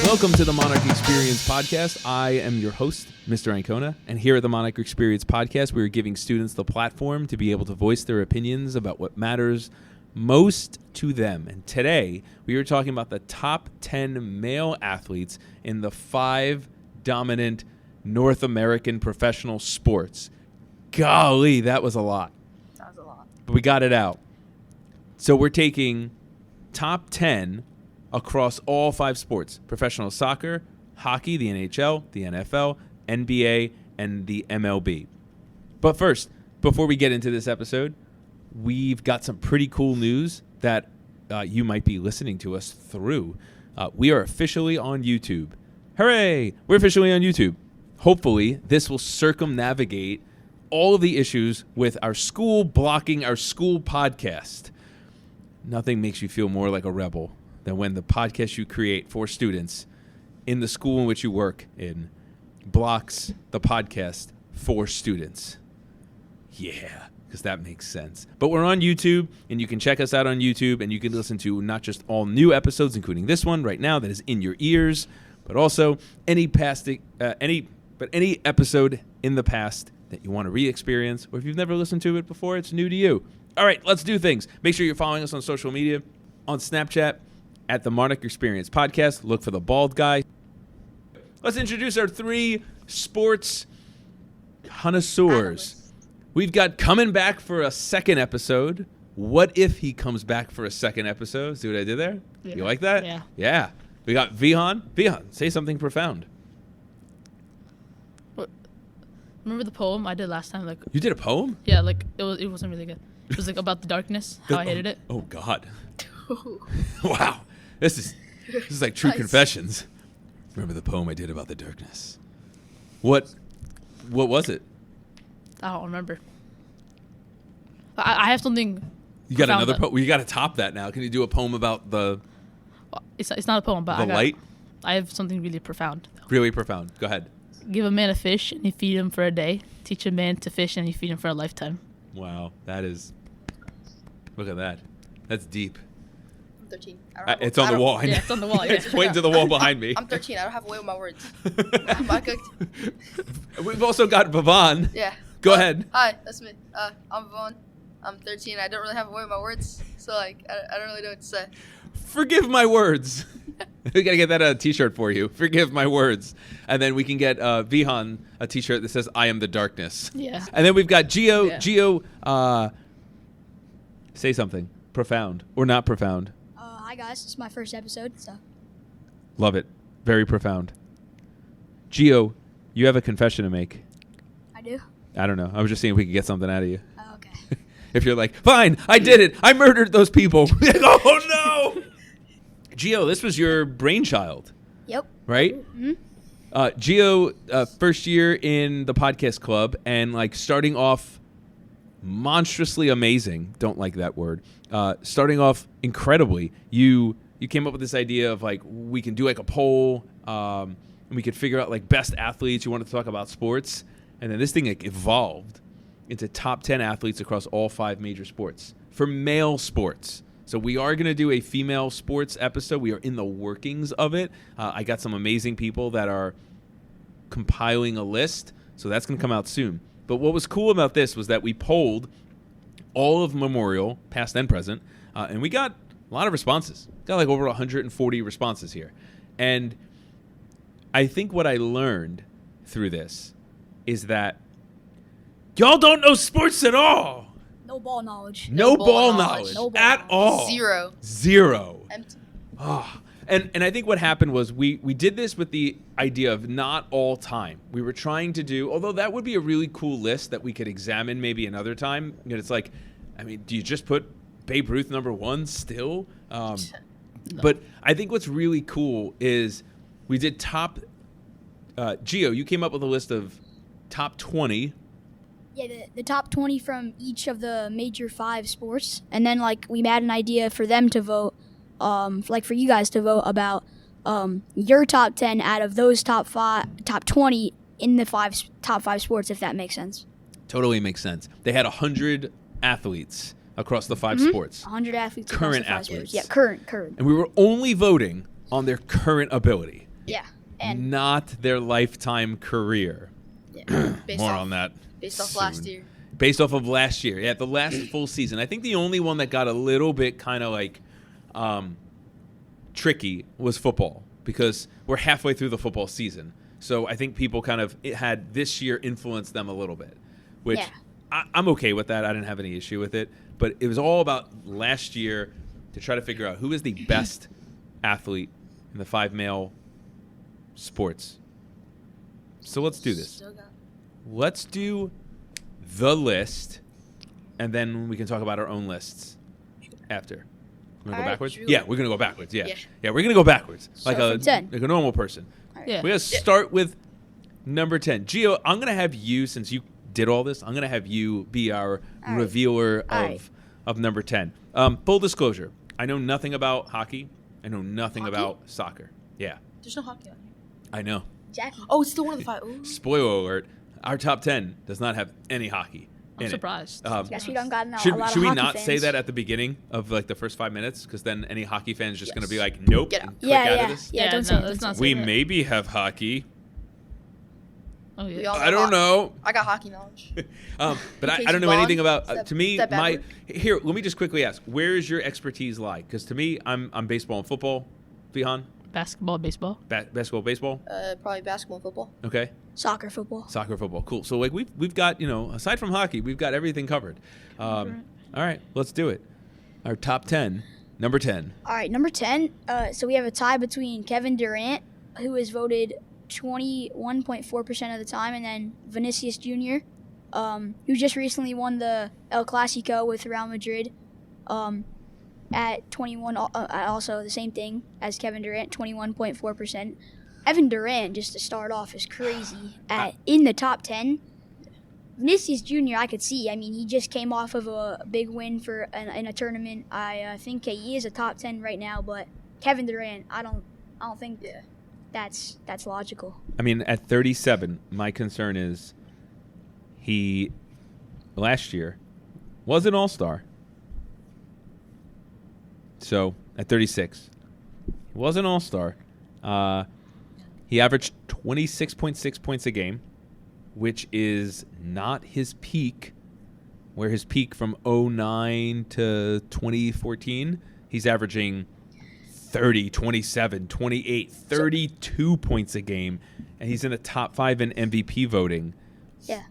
Welcome to the Monarch Experience Podcast. I am your host, Mr. Ancona, and here at the Monarch Experience Podcast, we are giving students the platform to be able to voice their opinions about what matters most to them. And today, we are talking about the top 10 male athletes in the 5 dominant North American professional sports. Golly, that was a lot. That was a lot. But we got it out. So we're taking top 10 across all 5 sports: professional soccer, hockey, the NHL, the NFL, NBA, and the MLB. But first, before we get into this episode, we've got some pretty cool news that you might be listening to us through. We are officially on YouTube. Hooray! We're officially on YouTube. Hopefully, this will circumnavigate all of the issues with our school blocking our school podcast. Nothing makes you feel more like a rebel than when the podcast you create for students in the school in which you work in blocks the podcast for students. Yeah, because that makes sense. But we're on YouTube, and you can check us out on YouTube, and you can listen to not just all new episodes, including this one right now that is in your ears, but also any episode in the past that you want to re-experience, or if you've never listened to it before, it's new to you. All right, let's do things. Make sure you're following us on social media, on Snapchat, at the Monarch Experience Podcast. Look for the bald guy. Let's introduce our 3 sports connoisseurs. We've got coming back for a second episode. What if he comes back for a second episode? See what I did there? Yeah. You like that? Yeah. Yeah. We got Vihan. Vihan, say something profound. What? Remember the poem I did last time? Like, You did a poem? yeah, like it wasn't really good. It was like about the darkness, how I hated it. Oh, God. Wow. This is like true Nice. confessions. Remember the poem I did about the darkness? What was it? I don't remember. I have something. You got profound another that- poem? You got to top that now. Can you do a poem about the It's not a poem, but light? I have something really profound. Really profound. Go ahead. Give a man a fish and you feed him for a day. Teach a man to fish and you feed him for a lifetime. Wow. That is. Look at that. That's deep. I'm 13. It's on the wall. Yeah, it's on the wall. Yeah. It's pointing to the wall behind me. I'm 13. I don't have a way with my words. I cooked. We've also got Vavan. Yeah. Go ahead. Hi, that's me. I'm Vaughn. I'm 13. I don't really have a way with my words, so like I don't really know what to say. Forgive my words. We got to get that a t-shirt for you. Forgive my words. And then we can get Vihan a t-shirt that says, I am the darkness. Yeah. And then we've got Gio. Yeah. Gio, say something profound or not profound. Hi guys, it's my first episode, so. Love it. Very profound. Gio, you have a confession to make. I do? I don't know. I was just seeing if we could get something out of you. Oh, okay. If you're like, fine, I did it. I murdered those people. Oh, no. Gio, this was your brainchild, Yep. right? Mm-hmm. Gio, first year in the podcast club and like starting off monstrously amazing. Don't like that word. Starting off incredibly. You came up with this idea of like we can do like a poll and we could figure out like best athletes. You wanted to talk about sports. And then this thing like evolved into top 10 athletes across all 5 major sports for male sports. So we are going to do a female sports episode. We are in the workings of it. I got some amazing people that are compiling a list. So that's going to come out soon. But what was cool about this was that we polled all of Memorial, past and present, and we got a lot of responses. Got like over 140 responses here. And I think what I learned through this is that y'all don't know sports at all. No ball knowledge. No ball ball knowledge. knowledge No ball at knowledge. all. 0. Zero. Empty. Oh. And I think what happened was we did this with the idea of not all time. We were trying to do, although that would be a really cool list that we could examine maybe another time. You know, it's like, I mean, do you just put Babe Ruth number 1 still? No. But I think what's really cool is we did top, Gio, you came up with a list of top 20. Yeah, the top 20 from each of the major 5 sports. And then, like, we had an idea for them to vote, like for you guys to vote about your top 10 out of those top 20 in the top 5 sports, if that makes sense. Totally makes sense. They had 100 athletes across the 5 sports. 100 athletes. across Current the 5 athletes. sports. Yeah, current. And we were only voting on their current ability. Yeah. And not their lifetime career. Yeah. More on that. Based off soon. last year. Based off of last year. Yeah, the last full season. I think the only one that got a little bit kind of like tricky was football because we're halfway through the football season. So I think people kind of had this year influenced them a little bit, which I'm okay with that. I didn't have any issue with it. But it was all about last year to try to figure out who is the best athlete in the 5 male sports. So let's do this. Let's do the list, and then we can talk about our own lists after. We're going to go backwards? Drew. Yeah, we're going to go backwards. Yeah, Yeah. we're going to go backwards. Like from 10. like a normal person. Yeah. We're going to start with number 10. Gio, I'm going to have you, since you did all this, I'm going to have you be our right. revealer All right. of number 10. Full disclosure, I know nothing about hockey. I know nothing Hockey? about soccer. Yeah, There's no hockey on here. I know. Jackie. Oh, it's still one of the 5. Ooh. Spoiler alert, our top 10 does not have any hockey I'm in surprised. it. Guess we don't got a Should lot we of hockey not fans. say that at the beginning of like the first 5 minutes? Because then any hockey fan is just going to be like, nope, Get out. and click out of this. Yeah, don't no, say it. let's Don't not say We that. maybe have hockey. Oh, We yeah. all I don't know. I got hockey knowledge. But I case don't you know gone, anything about. step- To me, step my backward. here. Let me just quickly ask: where is your expertise lie? Because to me, I'm baseball and football. Vihan, Basketball, baseball. basketball, baseball. Probably basketball and football. Okay, Soccer, football. soccer, football. Cool. So like we've got aside from hockey, we've got everything covered. All right, let's do it. Our top 10, number 10. All right, number 10. So we have a tie between Kevin Durant, who is voted 21.4% of the time, and then Vinicius Jr., who just recently won the El Clasico with Real Madrid at 21, also the same thing as Kevin Durant, 21.4%. Evan Durant, just to start off, is crazy in the top 10. Vinicius Jr. I could see. I mean, he just came off of a big win in a tournament. I think he is a top 10 right now, but Kevin Durant, I don't think that's logical. I mean, at 37, my concern is he last year was an all-star. So at 36, he was an all-star. He averaged 26.6 points a game, which is not his peak, where his peak from 09 to 2014, he's averaging 30, 27, 28, 32 points a game, and he's in the top 5 in MVP voting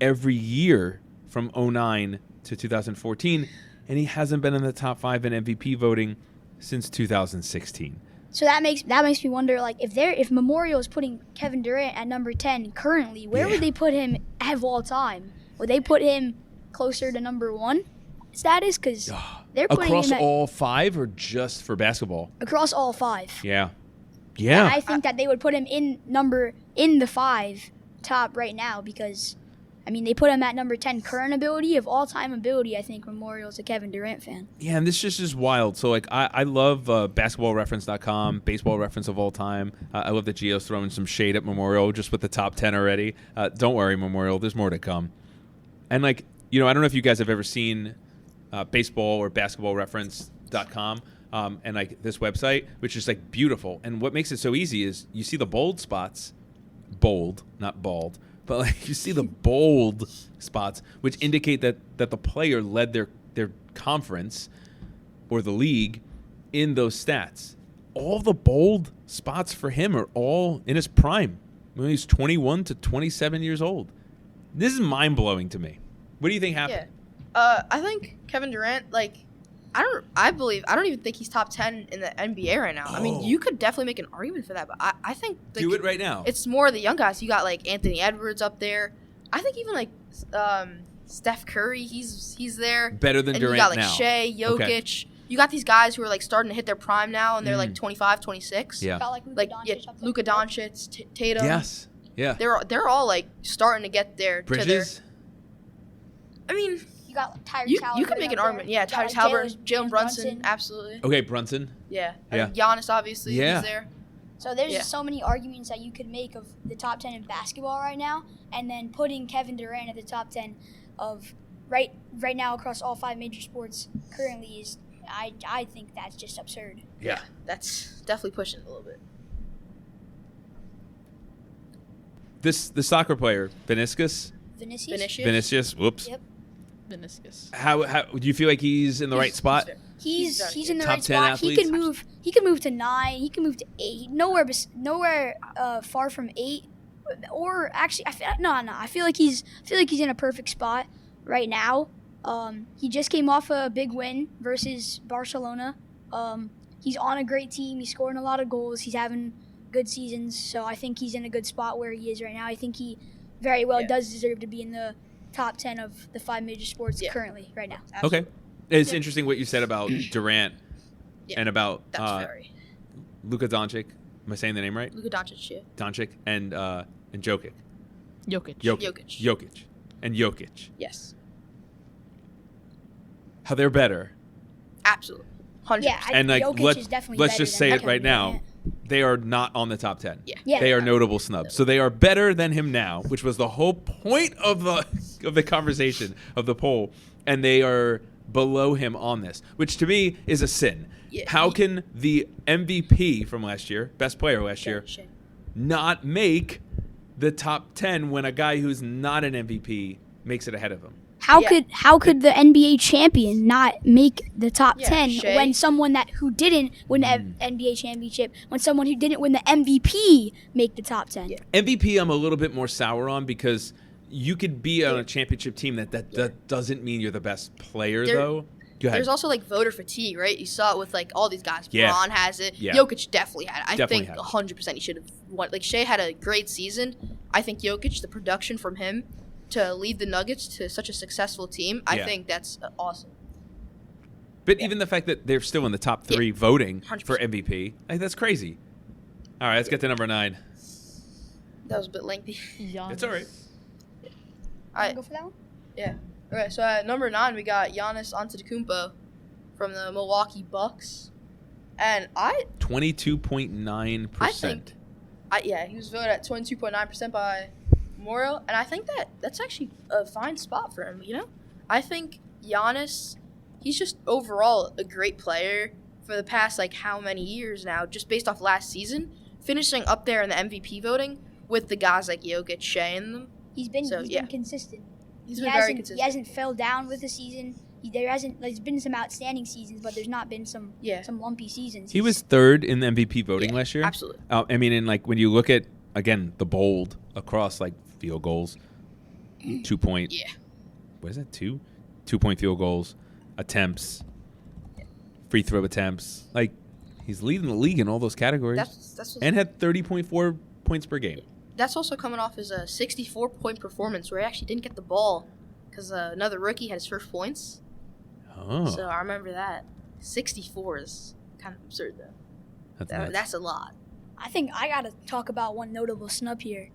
every year from 09 to 2014, and he hasn't been in the top 5 in MVP voting since 2016. So that makes me wonder, like, if Memorial is putting Kevin Durant at number 10 currently, where would they put him of all time? Would they put him closer to number 1 status? Because they're putting Across him all 5 or just for basketball? across all 5. Yeah. And I think that they would put him in the 5 top right now because, I mean, they put him at number 10 current ability. Of all-time ability, I think Memorial's a Kevin Durant fan. Yeah, and this just is wild. So, like, I love basketballreference.com, baseball reference of all time. I love that Gio's throwing some shade at Memorial just with the top 10 already. Don't worry, Memorial. There's more to come. And, like, I don't know if you guys have ever seen baseball or basketballreference.com and, like, this website, which is, like, beautiful. And what makes it so easy is you see the bold spots. Bold, not bald. But like you see the bold spots, which indicate that the player led their conference or the league in those stats. All the bold spots for him are all in his prime when he's 21 to 27 years old. This is mind-blowing to me. What do you think happened? Yeah. I think Kevin Durant, like, I don't even think he's top 10 in the NBA right now. I mean, you could definitely make an argument for that, but I think like, Do it right now. It's more the young guys. You got like Anthony Edwards up there. I think even like Steph Curry, he's there. Better than and Durant you got like now. Shea, Jokic. Okay. You got these guys who are like starting to hit their prime now, and they're like 25, 26. Yeah. Got like Luka Like Doncic up there. Luka Doncic, Tatum. Yes. Yeah. They're all like starting to get there. Bridges. I mean, You got like, Tyrese you Halliburton could make an up there. argument. Yeah, You got, Tyrese Halliburton, Jalen Jalen Brunson, absolutely. Okay, Brunson. Yeah. Yeah. And Giannis, obviously, Yeah. he's there. So there's Yeah. just so many arguments that you could make of the top 10 in basketball right now, and then putting Kevin Durant at the top 10 of right now across all 5 major sports currently is, I think that's just absurd. Yeah. That's definitely pushing it a little bit. the soccer player, Vinicius. Vinicius. Whoops. Yep. Meniscus. How do you feel like he's in the right spot? He's in the Top right 10 spot. athletes? He can move to 9. He can move to 8. Nowhere far from 8. Or actually, I feel like he's in a perfect spot right now. He just came off a big win versus Barcelona. He's on a great team. He's scoring a lot of goals. He's having good seasons. So I think he's in a good spot where he is right now. I think he very well does deserve to be in the top 10 of the 5 major sports currently right now. Okay. It's interesting what you said about Durant and about Luka Doncic. Am I saying the name right? Luka Doncic, yeah. Doncic and Jokic. Jokic. And Jokic. Yes. How they're better. Absolutely. 100%. And Jokic is definitely let's better just than say it Kevin right now. Durant. They are not on the top 10. Yeah. They are notable snubs. So they are better than him now, which was the whole point of the conversation, of the poll. And they are below him on this, which to me is a sin. Yeah. How can the MVP from last year, best player last year, Shane. not make the top 10 when a guy who's not an MVP makes it ahead of him? How could the NBA champion not make the top 10 Shea. when someone who didn't win the NBA championship, when someone who didn't win the MVP make the top 10? Yeah. MVP I'm a little bit more sour on because you could be on a championship team that doesn't mean you're the best player though. Go ahead. There's also like voter fatigue, right? You saw it with like all these guys. Yeah. Braun has it. Yeah. Jokic definitely had it. I Definitely think had it. 100% he should have won. Like Shea had a great season. I think Jokic, the production from him to lead the Nuggets to such a successful team, I think that's awesome. But even the fact that they're still in the top 3 voting 100%. for MVP, that's crazy. All right, let's get to number 9. That was a bit lengthy. It's all right. I Go for that one? Okay, so at number 9 we got Giannis Antetokounmpo from the Milwaukee Bucks, and 22.9%. he was voted at 22.9% by Memorial, and I think that's actually a fine spot for him. You know, I think Giannis, he's just overall a great player for the past like how many years now, just based off last season, finishing up there in the MVP voting with the guys like Jokic, Shea, and them. He's been consistent. He's been very consistent. He hasn't fell down with the season. There's been some outstanding seasons, but there's not been some lumpy seasons. He was 3rd in the MVP voting last year. Absolutely. I mean, and like when you look at again the bold across like field goals, 2 point. Yeah. What is that? 2 point field goals, attempts, free throw attempts. Like he's leading the league in all those categories, and had 30.4 points per game. That's also coming off his 64-point performance where he actually didn't get the ball because another rookie had his first points. Oh, So I remember that. 64 is kind of absurd, though. nuts. That's a lot. I think I got to talk about one notable snub here.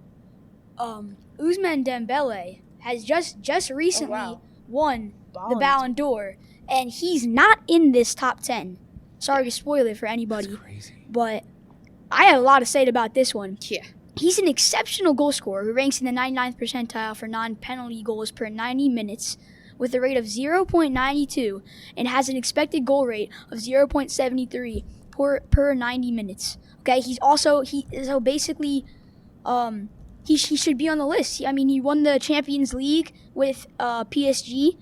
Ousmane Dembele has just recently won the Ballon d'Or, and he's not in this top 10. Sorry to spoil it for anybody, That's crazy. but I have a lot to say about this one. Yeah. He's an exceptional goal scorer who ranks in the 99th percentile for non-penalty goals per 90 minutes with a rate of 0.92 and has an expected goal rate of 0.73 per 90 minutes. Okay, he should be on the list. I mean, he won the Champions League with PSG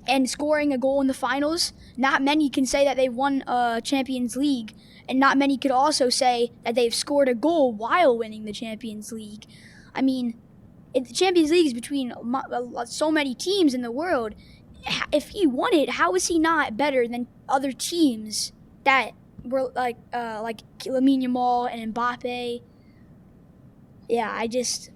and scoring a goal in the finals. Not many can say that they won a Champions League, and not many could also say that they've scored a goal while winning the Champions League. I mean, if the Champions League is between so many teams in the world. If he won it, how is he not better than other teams that were like Lamine Yamal and Mbappe? Yeah, it's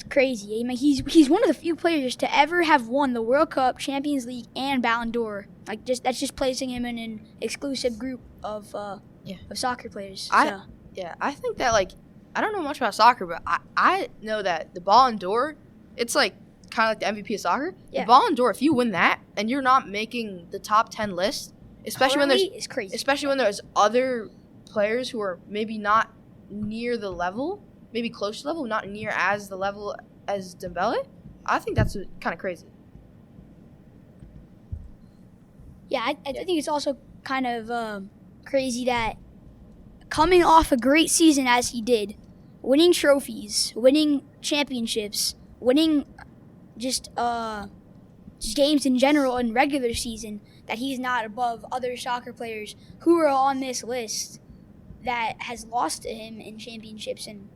crazy. I mean, he's one of the few players to ever have won the World Cup, Champions League, and Ballon d'Or. That's just placing him in an exclusive group of soccer players. I think that I don't know much about soccer, but I know that the Ballon d'Or, it's like kind of like the MVP of soccer. Yeah. The Ballon d'Or, if you win that and you're not making the top 10 list, especially it's crazy. especially when there's other players who are maybe not near the level, maybe close to the level, not near as the level as Dembele, I think that's kind of crazy. Yeah, I think it's also kind of crazy that coming off a great season as he did, winning trophies, winning championships, winning just games in general in regular season, that he's not above other soccer players who are on this list that has lost to him in championships and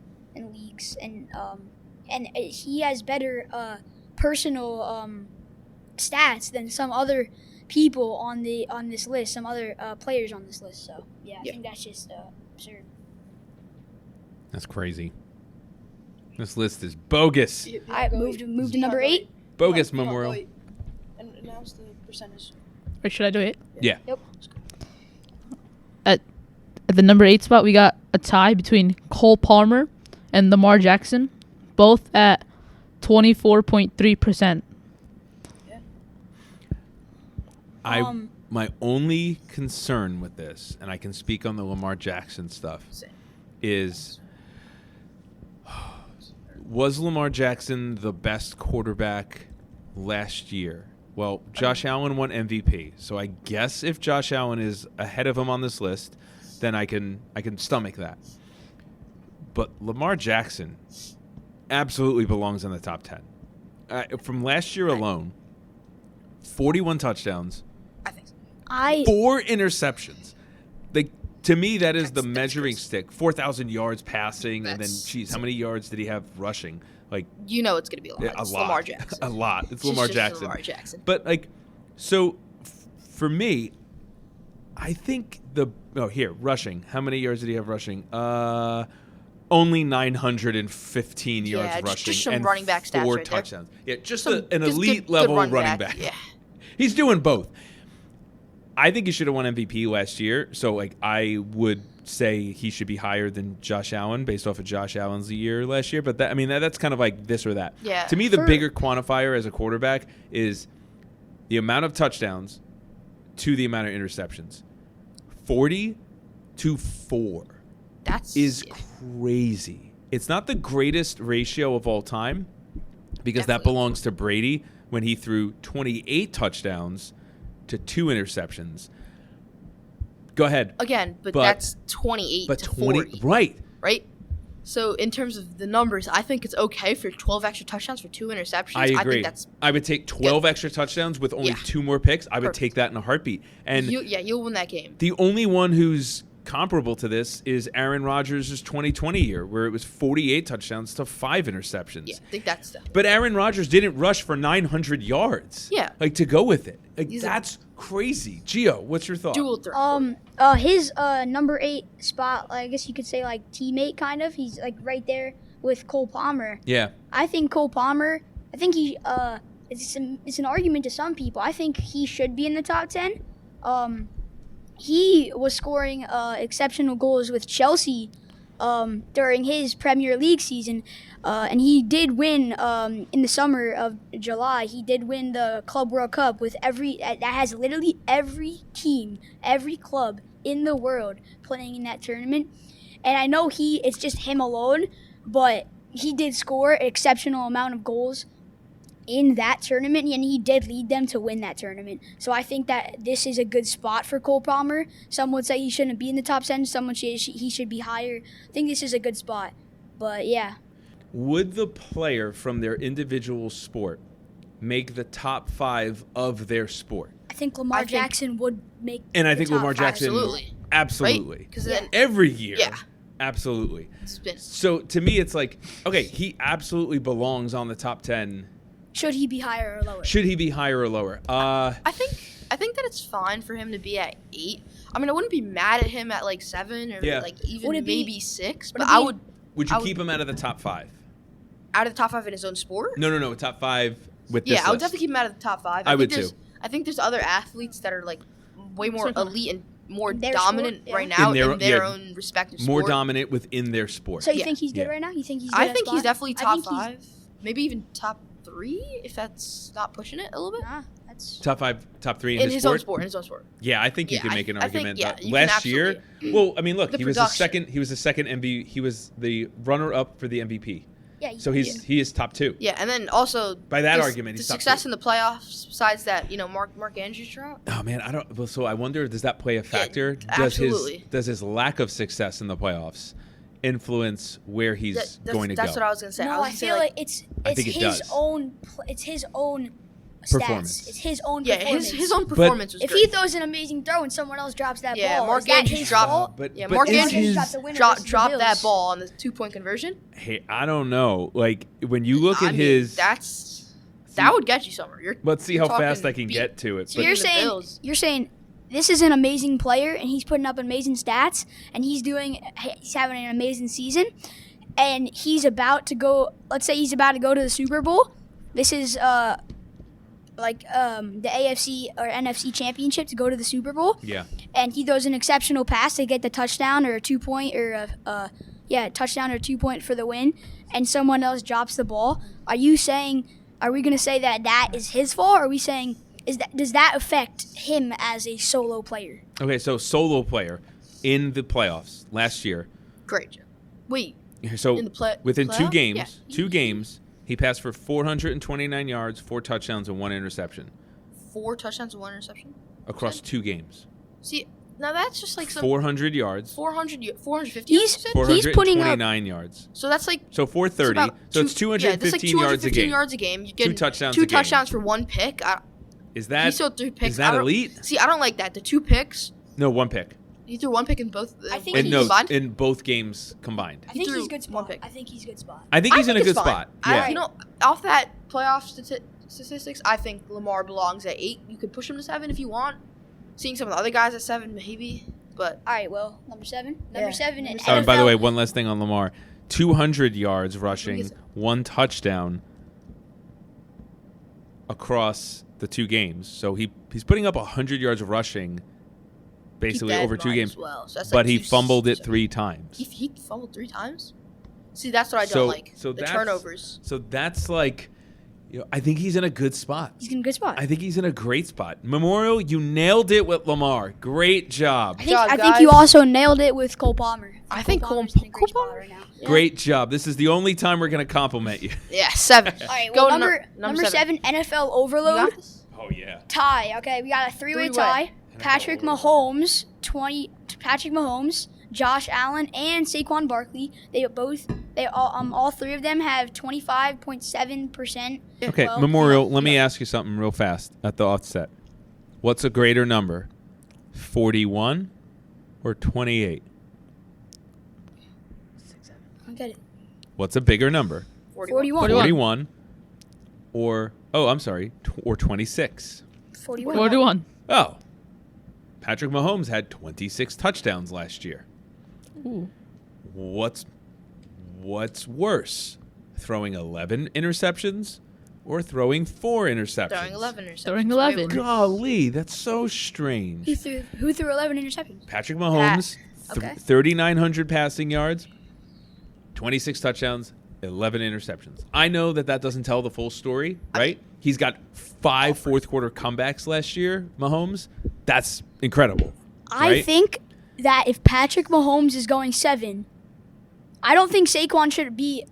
leagues, and he has better personal stats than some other people on this list, some other players on this list. So I think that's just absurd. That's crazy. This list is bogus. I moved to number 8. Bogus, Memorial. And announce the percentage. Or should I do it? Yeah. Yep. At the number 8 spot, we got a tie between Cole Palmer and Lamar Jackson, both at 24.3%. My only concern with this, and I can speak on the Lamar Jackson stuff, is was Lamar Jackson the best quarterback last year? Well, Josh Allen won MVP, so I guess if Josh Allen is ahead of him on this list, then I can stomach that. But Lamar Jackson absolutely belongs in the top 10. From last year alone, 41 touchdowns, I think so. 4 interceptions. Like, to me, that is the measuring stick. 4,000 yards passing, and then, how many yards did he have rushing? Like, You know it's going to be a lot. It's lot. Lamar Jackson. A lot. It's It's Lamar just Jackson. Lamar Jackson. But, like, so for me, I think rushing. How many yards did he have rushing? Only 915 yards rushing. Just some and running back stats 4 right there. touchdowns. Yeah, just Some an good elite level running back. Yeah. He's doing both. I think he should have won MVP last year. So, like, I would say he should be higher than Josh Allen based off of Josh Allen's year last year. But that's kind of like this or that. Yeah. To me, the bigger quantifier as a quarterback is the amount of touchdowns to the amount of interceptions. 40 to 4 is crazy. It's not the greatest ratio of all time because that belongs to Brady when he threw 28 touchdowns to 2 interceptions. Go ahead. Again, but that's 28 to 40. Right. So in terms of the numbers, I think it's okay for 12 extra touchdowns for 2 interceptions. I agree. think that's I would take 12 extra touchdowns with only 2 more picks. I would take that in a heartbeat. And you'll win that game. the only one who's comparable to this is Aaron Rodgers' 2020 year, where it was 48 touchdowns to 5 interceptions. Yeah, I think that's the. But Aaron Rodgers didn't rush for 900 yards. Yeah. Like, to go with it. Like, He's that's crazy. Gio, what's your thought? Dual threat. His number 8 spot, I guess you could say, like, teammate kind of. He's like right there with Cole Palmer. Yeah. I think Cole Palmer. I think he. It's an argument to some people. I think he should be in the top 10. He was scoring exceptional goals with Chelsea during his Premier League season, and he did win in the summer of July. He did win the Club World Cup with that has literally every team, every club in the world playing in that tournament. And I know it's just him alone, but he did score an exceptional amount of goals in that tournament, and he did lead them to win that tournament. So I think that this is a good spot for Cole Palmer. Some would say he shouldn't be in the top 10. Some would say he should be higher. I think this is a good spot. But, yeah. Would the player from their individual sport make the top 5 of their sport? I think Lamar Jackson would make And I think the top Lamar 5. Jackson absolutely. Right? 'Cause then- every year. Yeah. Absolutely. It's been- So to me it's like, okay, he absolutely belongs on the top 10. Should he be higher or lower? Should he be higher or lower? I think that it's fine for him to be at 8. I mean, I wouldn't be mad at him at like 7 or like even maybe 6, but I would. Would you keep him out of the top 5? Out of the top 5 in his own sport? No, top 5 with this Yeah, I would list. definitely keep him out of the top 5. I would too. I think there's other athletes that are like way more elite and more Their dominant sport, yeah. right now In in their- their own respective sport. More dominant within their sport. So you Yeah. think he's good Yeah. right now? You think he's good I at think he's spot? definitely I top think he's- 5, maybe even top 3 if that's not pushing it a little bit. Nah, that's Top 5, top 3 In his own sport, in his own sport. Yeah, I think you Yeah, can I- make an I think, argument. yeah, that you can last year, absolutely. well, I mean, look, The he was production. the second MVP. He was the runner-up for the MVP. yeah. So he is top 2. Yeah, and then also By that this- argument, the he's top success 2. in the playoffs. Besides that, Mark Andrews drought. Oh man, I don't. Well, so I wonder, does that play a factor? absolutely. Does his lack of success in the playoffs influence where he's going to go? That's what I was gonna say. No, was I gonna say, feel like it's think it his does. own. It's his own Performance. stats. It's his own yeah, performance. his own performance was If great. he throws an amazing throw and someone else drops that ball, Mark is that Andrews his dropped- fault? But, Yeah, but Mark is Andrews his- dropped the winner Drop versus the that Bills. ball on the 2-point conversion. Hey, I don't know. Like when you look I at mean, his, that would get you somewhere. let's see how talking fast I can beat- get to it. So But you're the saying Bills. this is an amazing player and he's putting up amazing stats and he's having an amazing season and he's about to go. Let's say he's about to go to the Super Bowl. This is the AFC or NFC Championship to go to the Super Bowl. yeah, And he throws an exceptional pass to get the touchdown or a 2-point or touchdown or 2-point for the win, and someone else drops the ball. Are we going to say that is his fault? Or are we saying does that affect him as a solo player? okay. So solo player in the playoffs last year. Great job. Wait, So in the within playoff? two games, he passed for 429 yards, 4 touchdowns, and 1 interception 4 touchdowns and 1 interception. across 2 games. See, now that's just like some 400 yards, 450. He's- you said? He's putting up- 429 yards. So that's like So 430. about So it's two- yeah, that's 215 like yards a 215 game. yards a game. You get 2 touchdowns. 2 a game. touchdowns for 1 pick. Is He that still threw picks. is that I don't- elite? See, I don't like that. The 2 picks. No, 1 pick. He threw 1 pick in both. I think In he's- no, combined. in both games combined. I think threw he's good one spot. pick. I think he's good spot. I think he's in a it's good fine. spot. I- Yeah. you know, off that playoff statistics, I think Lamar belongs at 8. You could push him to 7 if you want. Seeing some of the other guys at 7, maybe. But All right, well, number 7. Yeah, Number 7. number Oh, and by the NFL way, one last thing on Lamar: 200 yards rushing, Yes. 1 touchdown across the 2 games. So he's putting up 100 yards rushing, basically keep that over in 2 mind games. as well. So that's But like he 2 fumbled it so- 3 times. He fumbled 3 times. See, that's what I don't So- like. so the that's- turnovers. So that's like, I think he's in a good spot. He's in a good spot. I think he's in a great spot. Memorial, you nailed it with Lamar. Great job. job, I think you guys. also nailed it with Cole Palmer. I think Palmer's in a great spot Palmer- right now. Great job. This is the only time we're going to compliment you. Yeah, 7. All right, Go well, to number 7, NFL You overload. got this? Oh, yeah. Tie. Okay, we got a 3-way Three-way. tie. Patrick Mahomes, Josh Allen, and Saquon Barkley. All 3 of them have 25.7%. Okay, Well, Memorial, let me ask you something real fast at the offset. What's a greater number, 41 or 28? I get it. What's a bigger number, 41. 41 or, or 26? 41. 41. Oh, Patrick Mahomes had 26 touchdowns last year. Ooh. What's worse, throwing 11 interceptions or throwing 4 interceptions? Throwing 11 or Throwing something. 11. Golly, that's so strange. Who threw 11 interceptions? Patrick Mahomes, Okay. 3,900 passing yards, 26 touchdowns, 11 interceptions. I know that doesn't tell the full story, right? He's got 5 fourth-quarter comebacks last year, Mahomes. That's incredible. I right? think that if Patrick Mahomes is going 7, I don't think Saquon should be.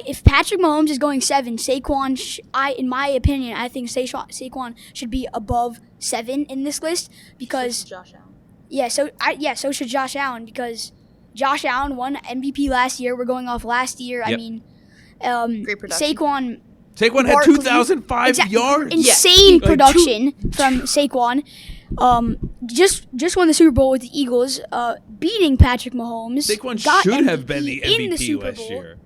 If Patrick Mahomes is going 7, Saquon, in my opinion, I think Saquon should be above 7 in this list because Josh Allen. so should Josh Allen because Josh Allen won MVP last year. We're going off last year. I Yep. mean, Great production. Saquon had Barkley- 2,005 yards. Insane Like production from Saquon. Just won the Super Bowl with the Eagles, beating Patrick Mahomes. Saquon got should have been the in the MVP Super last Bowl. year.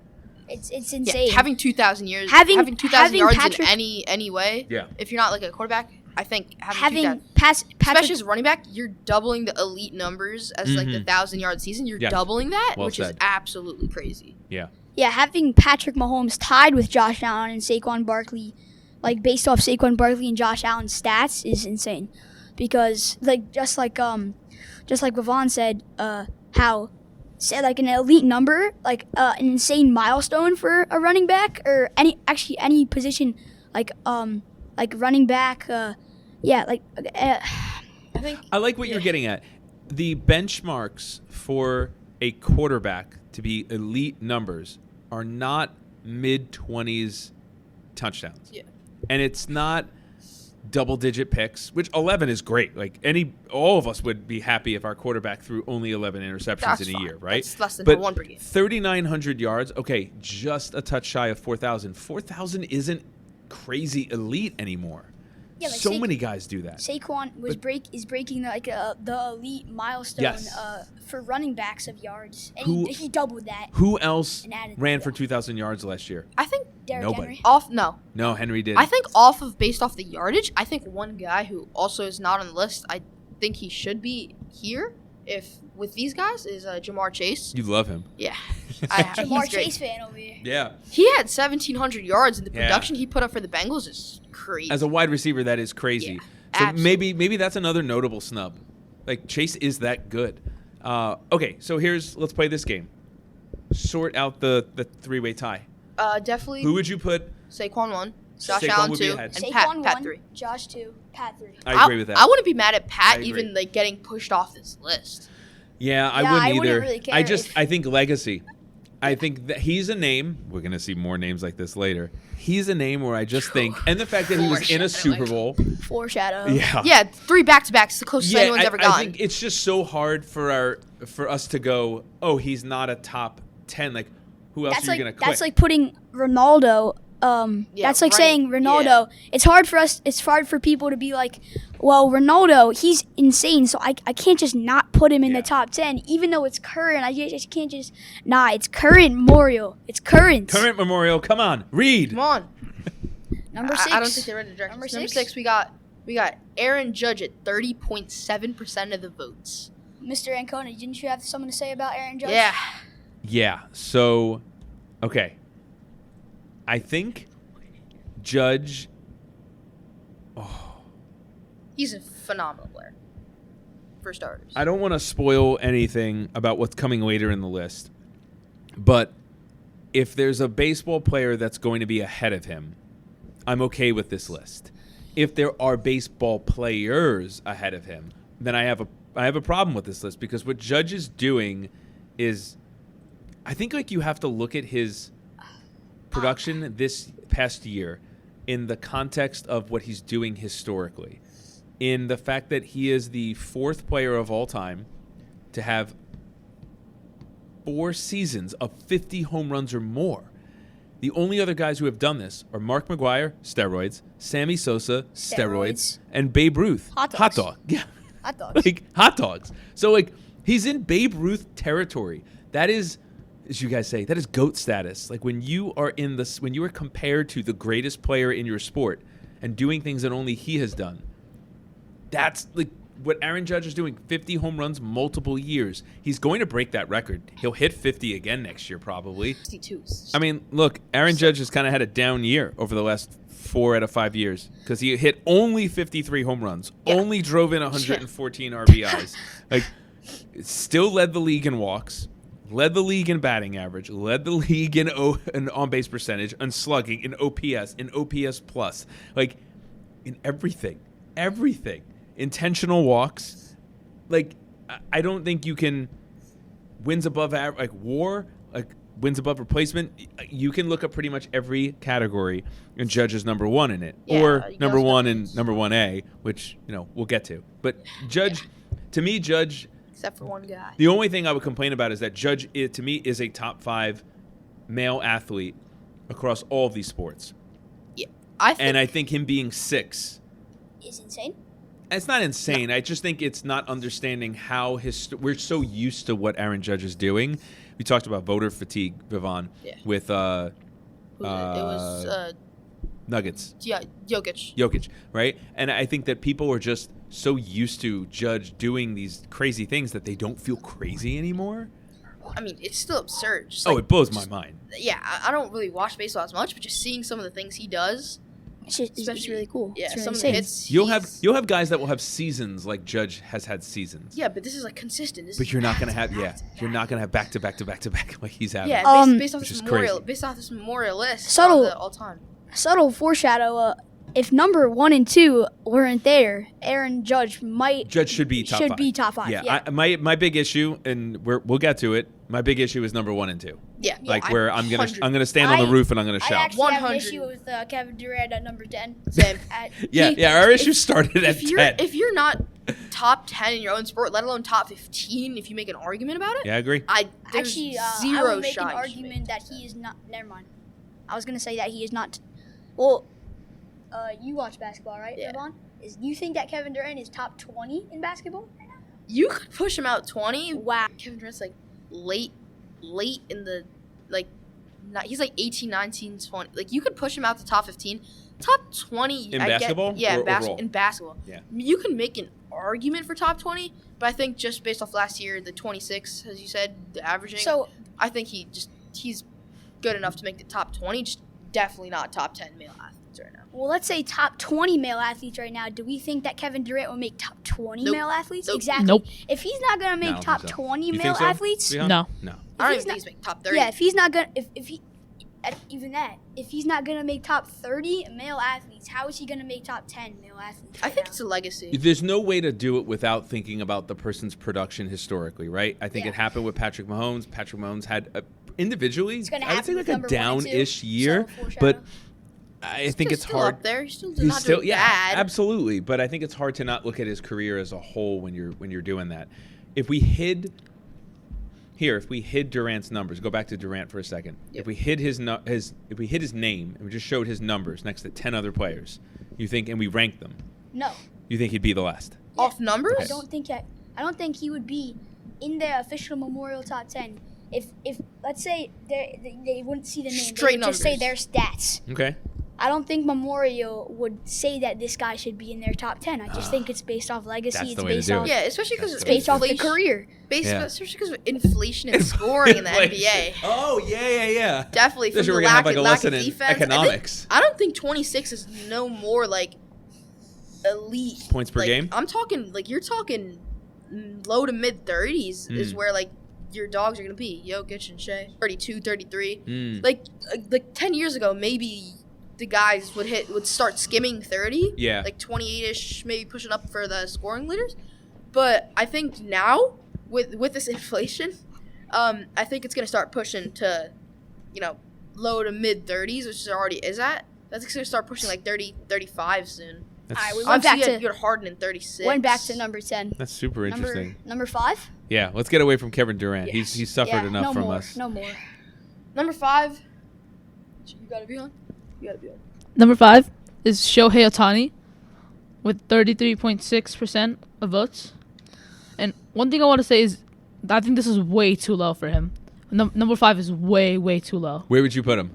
It's Yeah, insane. having 2,000 years, Having- having 2,000 having yards Patrick- in any way. Yeah. If you're not like a quarterback, I think having having 2,000 Patrick, especially as a running back, you're doubling the elite numbers as like the Mhm. 1,000-yard season. You're Yes. doubling that, Well which is said. absolutely crazy. Yeah. yeah, having Patrick Mahomes tied with Josh Allen and Saquon Barkley, like based off Saquon Barkley and Josh Allen's stats, is insane. Because just like Vaughn said, how said like an elite number, like an insane milestone for a running back or any position, like running back, I think I like what you're getting at. The benchmarks for a quarterback to be elite numbers are not mid-20s touchdowns. Yeah. And it's not double-digit picks, which 11 is great. Like all of us would be happy if our quarterback threw only 11 interceptions That's in a fine. year, right? That's less than but one per game. 3,900 yards. Okay, just a touch shy of 4,000. 4,000 isn't crazy elite anymore. Yeah, like So many guys do that. Saquon is breaking the elite milestone Yes. For running backs of yards, and Who- he doubled that. Who else And added ran that. for 2,000 yards last year? I think Derrick Nobody. Henry. No, Henry did. I think based off the yardage, I think one guy who also is not on the list, I think he should be here with these guys is Jamar Chase. You love him. Yeah. Jamar he's great. Chase fan over here. Yeah. He had 1,700 yards, and the Yeah. production he put up for the Bengals is crazy. As a wide receiver, that is crazy. Yeah, So absolutely. maybe that's another notable snub. Like Chase is that good. Okay, so let's play this game. Sort out the three-way tie. Definitely Who would you put? Saquon 1, Josh Saquon Allen would be 2, ahead. and Saquon Pat 1, 3. Josh 2, Pat 3. I agree with that. I wouldn't be mad at I Pat agree. even like getting pushed off this list. Yeah, I Yeah, wouldn't I either. wouldn't really care if- I think legacy. I think that he's a name. We're gonna see more names like this later. He's a name where I just think, and the fact that he was in a Super Bowl. Foreshadow. Yeah. Yeah, 3 back-to-backs, the closest anyone's ever I gotten. think it's just so hard for us to go, oh, he's not a top 10. Like, who else That's are you like gonna quit? that's like putting Ronaldo. Yeah, That's like right. saying Ronaldo. It's hard for us. It's hard for people to be like, well, Ronaldo, he's insane. So I can't just not put him in Yeah. the top 10, even though it's current. I just can't just It's current Memorial. It's current. Current Memorial. Come on, read. Come on. Number 6. I don't think they read the directions. Number Number six? 6, we got Aaron Judge at 30.7% of the votes. Mr. Ancona, didn't you have something to say about Aaron Judge? Yeah. Yeah. So, okay. I think Judge. He's a phenomenal player. For starters. I don't want to spoil anything about what's coming later in the list, but if there's a baseball player that's going to be ahead of him, I'm okay with this list. If there are baseball players ahead of him, then I have a problem with this list, because what Judge is doing is, I think like you have to look at his production this past year in the context of what he's doing historically, in the fact that he is the 4th player of all time to have 4 seasons of 50 home runs or more. The only other guys who have done this are Mark McGwire, steroids, Sammy Sosa, steroids, and Babe Ruth. Hot dogs. Hot dog. Yeah. Hot dogs. Like hot dogs. So like he's in Babe Ruth territory. That is, as you guys say, that is GOAT status. Like when you are when you are compared to the greatest player in your sport and doing things that only he has done. That's like what Aaron Judge is doing. 50 home runs, multiple years. He's going to break that record. He'll hit 50 again next year, probably. 62. I mean, look, Aaron Judge has kind of had a down year over the last 4 out of 5 years, because he hit only 53 home runs, only drove in 114 RBIs. Like, still led the league in walks, led the league in batting average, led the league in on-base percentage, in slugging, in OPS, in OPS plus, like in everything. Intentional walks. Like, I don't think you can wins above average, like WAR, like wins above replacement. You can look up pretty much every category, and Judge is number 1 in it, Yeah, or he number goes 1 nuts. in number 1A, which we'll get to. But Judge, to me, Judge. Except for one guy. The only thing I would complain about is that Judge, to me, is a top 5 male athlete across all of these sports, Yeah. I think him being 6. Is insane. It's not insane. I just think it's not understanding how we're so used to what Aaron Judge is doing. We talked about voter fatigue, Vivon, Yeah. with it was Nuggets, Jokic. right? And I think that people are just so used to Judge doing these crazy things that they don't feel crazy anymore. I mean, it's still absurd. Just It blows my mind. Yeah, I don't really watch baseball as much, but just seeing some of the things he does. It's just Especially- really cool. Yeah, It's really some of insane. the hits. You'll have guys that will have seasons like Judge has had seasons. Yeah, but this is like consistent. This But is you're not gonna back have to back to you're back. not gonna have back to back to back to back like he's having. Yeah, based off Which this is memorial, crazy. based off this memorial list, Subtle. all time. Subtle foreshadow. if number 1 and 2 weren't there, Aaron Judge should be top five. top 5. Yeah, my big issue, and we'll get to it. My big issue is number 1 and 2. Yeah. Like where I'm gonna 100. stand on the roof and I'm gonna I shout. actually have an 100. issue with Kevin Durant at number 10. Same. Yeah, our issue started at 10. If you're not top 10 in your own sport, let alone top 15, if you make an argument about it, Yeah, I agree. there's Actually, I zero would make shot. an argument that he is not. Never mind. I was gonna say that he is not. Well, you watch basketball, right, Yeah. Devon? You think that Kevin Durant is top 20 in basketball? You could push him out 20. Wow. Kevin Durant's like late in the he's like 18, 19, 20. Like you could push him out to top 15. Top 20 In I basketball Get, yeah, or overall? in basketball. Yeah. You can make an argument for top 20, but I think just based off last year, the 26, as you said, the averaging. So I think he's good enough to make the top 20, just definitely not top 10 male athletes right now. well, let's say top 20 male athletes right now. Do we think that Kevin Durant will make top 20 Nope. mate athletes? Nope. Exactly. Nope. If he's not gonna No, I make don't top think so. 20 You male think so? athletes, Leon? No. No. I don't he's even think he's making top 30. yeah. If he's not gonna, if he, even that, if he's not gonna make top 30 male athletes, how is he gonna make top 10 male athletes? I right think now? it's a legacy. There's no way to do it without thinking about the person's production historically, right? I think Yeah. it happened with Patrick Mahomes. Patrick Mahomes had individually, It's gonna I would say happen like with a number 1 and 2, down-ish year, so foreshadow. but I think it's still hard. up there. He's still He's not still, doing yeah, bad. absolutely. But I think it's hard to not look at his career as a whole when you're doing that. If we hid Durant's numbers, go back to Durant for a second. Yep. If we hid his name and we just showed his numbers next to 10 other players, and we ranked them, no. you think he'd be the last? Off numbers? I don't think he would be in the official Memorial Top 10 if let's say they wouldn't see the name. Straight they would just say their numbers. stats. Okay. I don't think Memorial would say that this guy should be in their top 10. I just think it's based off legacy. That's It's the way to based do off it. Yeah, especially because That's it's the way based off the inflation. career. Yeah. Especially because of inflation and scoring in the NBA. Oh, yeah. Definitely from Especially the we're gonna have lack, like a lack lesson of in defense. economics. I don't think 26 is no more like elite Points per like, game? I'm talking like you're talking low to mid 30s is where like your dogs are gonna be Jokic and Shea 32, 33. Mm. Like 10 years ago, maybe the guys would start skimming 30. Yeah. Like 28ish, maybe pushing up for the scoring leaders. But I think now with this inflation, I think it's gonna start pushing to, low to mid 30s, which it already is at. That's gonna start pushing like 30, 35 soon. That's, We went back Obviously, to- you got Harden in 36. Went back to number 10. that's super interesting. Number 5? Yeah, let's get away from Kevin Durant. Yes. He's suffered Yeah, enough no from more, us. No more. Number 5. You gotta be on. Number 5 is Shohei Ohtani with 33.6% of votes. And one thing I want to say is I think this is way too low for him. Number 5 is way too low. Where would you put him?